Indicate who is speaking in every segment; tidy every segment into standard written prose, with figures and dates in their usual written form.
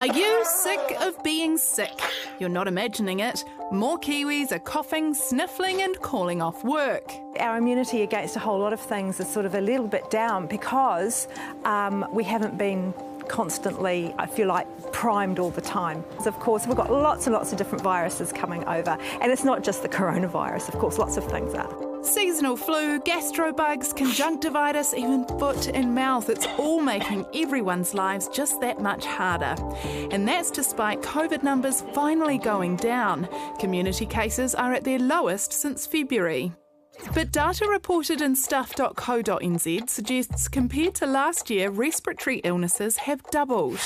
Speaker 1: Are you sick of being sick? You're not imagining it. More Kiwis are coughing, sniffling and calling off work.
Speaker 2: Our immunity against a whole lot of things is sort of a little bit down because we haven't been constantly, I feel like, primed all the time. Of course, we've got lots and lots of different viruses coming over, and it's not just the coronavirus, of course, lots of things are.
Speaker 1: Seasonal flu, gastrobugs, conjunctivitis, even foot and mouth. It's all making everyone's lives just that much harder. And that's despite COVID numbers finally going down. Community cases are at their lowest since February. But data reported in stuff.co.nz suggests compared to last year, respiratory illnesses have doubled.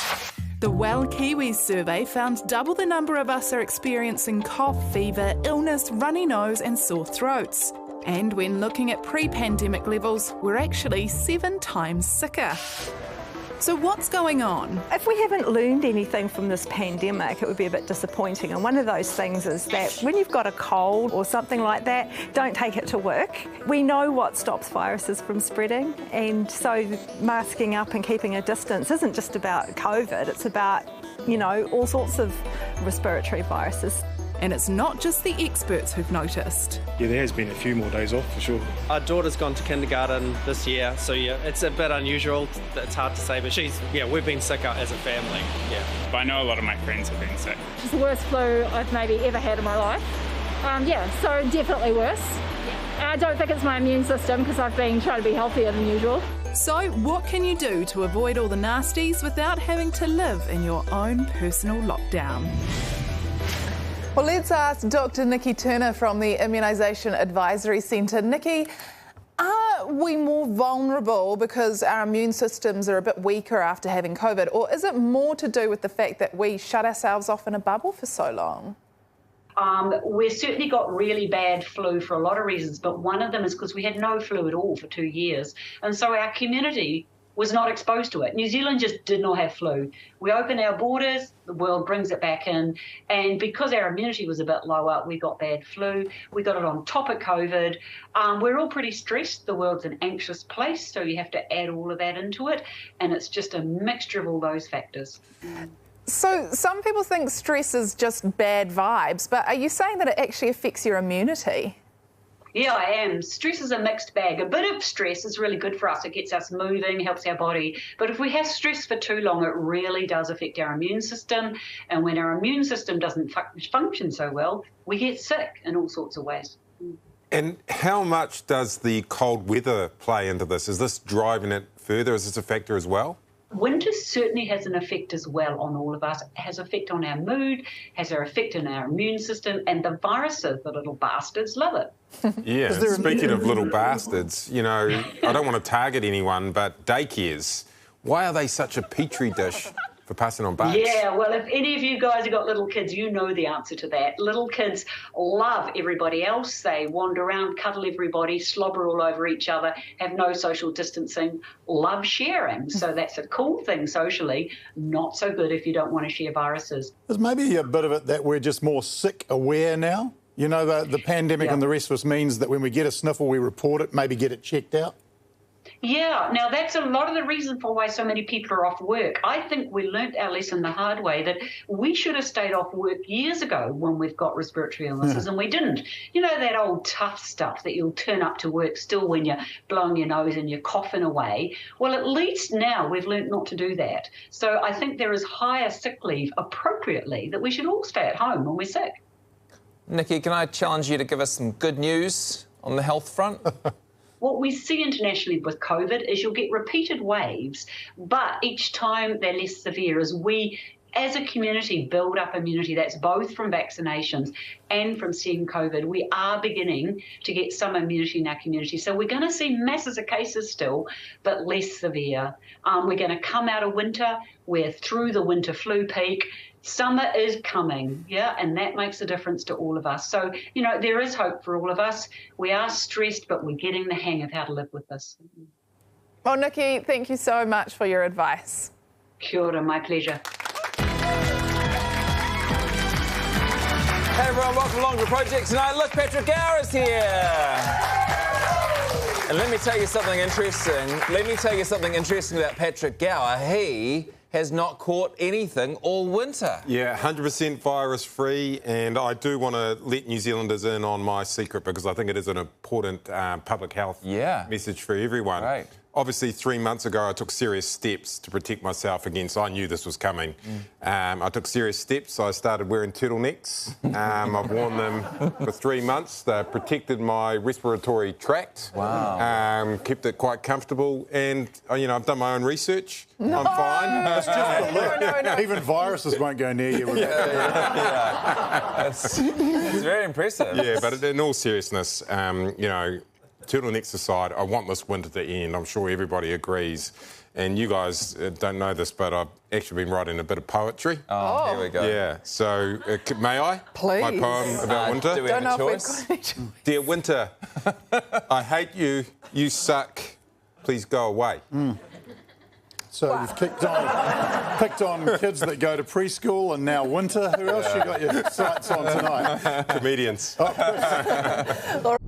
Speaker 1: The Well Kiwis survey found double the number of us are experiencing cough, fever, illness, runny nose and sore throats. And when looking at pre-pandemic levels, we're actually 7 times sicker. So what's going on?
Speaker 2: If we haven't learned anything from this pandemic, it would be a bit disappointing. And one of those things is that when you've got a cold or something like that, don't take it to work. We know what stops viruses from spreading. And so masking up and keeping a distance isn't just about COVID, it's about, all sorts of respiratory viruses.
Speaker 1: And it's not just the experts who've noticed.
Speaker 3: Yeah, there has been a few more days off for sure.
Speaker 4: Our daughter's gone to kindergarten this year, so yeah, it's a bit unusual. It's hard to say, but we've been sick as a family, yeah.
Speaker 5: But I know a lot of my friends have been sick.
Speaker 6: It's the worst flu I've maybe ever had in my life. So definitely worse. I don't think it's my immune system because I've been trying to be healthier than usual.
Speaker 1: So what can you do to avoid all the nasties without having to live in your own personal lockdown?
Speaker 7: Well, let's ask Dr. Nikki Turner from the Immunisation Advisory Centre. Nikki, are we more vulnerable because our immune systems are a bit weaker after having COVID, or is it more to do with the fact that we shut ourselves off in a bubble for so long?
Speaker 8: We've certainly got really bad flu for a lot of reasons, but one of them is because we had no flu at all for 2 years. And so our community was not exposed to it. New Zealand just did not have flu. We open our borders, the world brings it back in, and because our immunity was a bit lower, we got bad flu. We got it on top of COVID. We're all pretty stressed. The world's an anxious place, so you have to add all of that into it, and it's just a mixture of all those factors.
Speaker 7: So some people think stress is just bad vibes, but are you saying that it actually affects your immunity?
Speaker 8: Yeah, I am. Stress is a mixed bag. A bit of stress is really good for us. It gets us moving, helps our body. But if we have stress for too long, it really does affect our immune system. And when our immune system doesn't function so well, we get sick in all sorts of ways.
Speaker 9: And how much does the cold weather play into this? Is this driving it further? Is this a factor as well?
Speaker 8: Winter certainly has an effect as well on all of us. It has an effect on our mood, has an effect on our immune system, and the viruses, the little bastards, love it.
Speaker 9: Yeah, speaking of little bastards, I don't want to target anyone, but daycares, why are they such a petri dish for passing on bugs?
Speaker 8: Yeah, well, if any of you guys have got little kids, you know the answer to that. Little kids love everybody else. They wander around, cuddle everybody, slobber all over each other, have no social distancing, love sharing. So that's a cool thing socially, not so good if you don't want to share viruses.
Speaker 10: There's maybe a bit of it that we're just more sick aware now. The pandemic and the rest of us means that when we get a sniffle, we report it, maybe get it checked out.
Speaker 8: Yeah, now that's a lot of the reason for why so many people are off work. I think we learnt our lesson the hard way that we should have stayed off work years ago when we've got respiratory illnesses and we didn't. That old tough stuff that you'll turn up to work still when you're blowing your nose and you're coughing away. Well, at least now we've learnt not to do that. So I think there is higher sick leave appropriately that we should all stay at home when we're sick.
Speaker 11: Nikki, can I challenge you to give us some good news on the health front?
Speaker 8: What we see internationally with COVID is you'll get repeated waves, but each time they're less severe as we, as a community, build up immunity. That's both from vaccinations and from seeing COVID. We are beginning to get some immunity in our community. So we're going to see masses of cases still, but less severe. We're going to come out of winter. We're through the winter flu peak. Summer is coming, and that makes a difference to all of us. So, there is hope for all of us. We are stressed, but we're getting the hang of how to live with this.
Speaker 7: Well, Nikki, thank you so much for your advice.
Speaker 8: Kia ora, my pleasure.
Speaker 11: Hey everyone, welcome along to the project tonight. Look, Patrick Gower is here. And let me tell you something interesting. About Patrick Gower. He has not caught anything all winter.
Speaker 9: Yeah, 100% virus-free, and I do want to let New Zealanders in on my secret because I think it is an important public health message for everyone.
Speaker 11: Right.
Speaker 9: Obviously, 3 months ago, I took serious steps to protect myself against. I knew this was coming. I took serious steps. I started wearing turtlenecks. I've worn them for 3 months. They protected my respiratory tract.
Speaker 11: Wow.
Speaker 9: Kept it quite comfortable, and I've done my own research. I'm fine.
Speaker 10: It's just a look. Even viruses won't go near you.
Speaker 11: It's very impressive.
Speaker 9: Yeah, but in all seriousness, turtlenecks aside, I want this winter to end. I'm sure everybody agrees. And you guys don't know this, but I've actually been writing a bit of poetry.
Speaker 11: Oh, here we go.
Speaker 9: Yeah, so may I?
Speaker 7: Please.
Speaker 9: My poem about winter?
Speaker 11: Do we have a choice?
Speaker 9: Dear winter, I hate you, you suck, please go away.
Speaker 10: So you've picked on kids that go to preschool and now winter. Who else you got your sights on tonight?
Speaker 9: Comedians.
Speaker 10: Oh,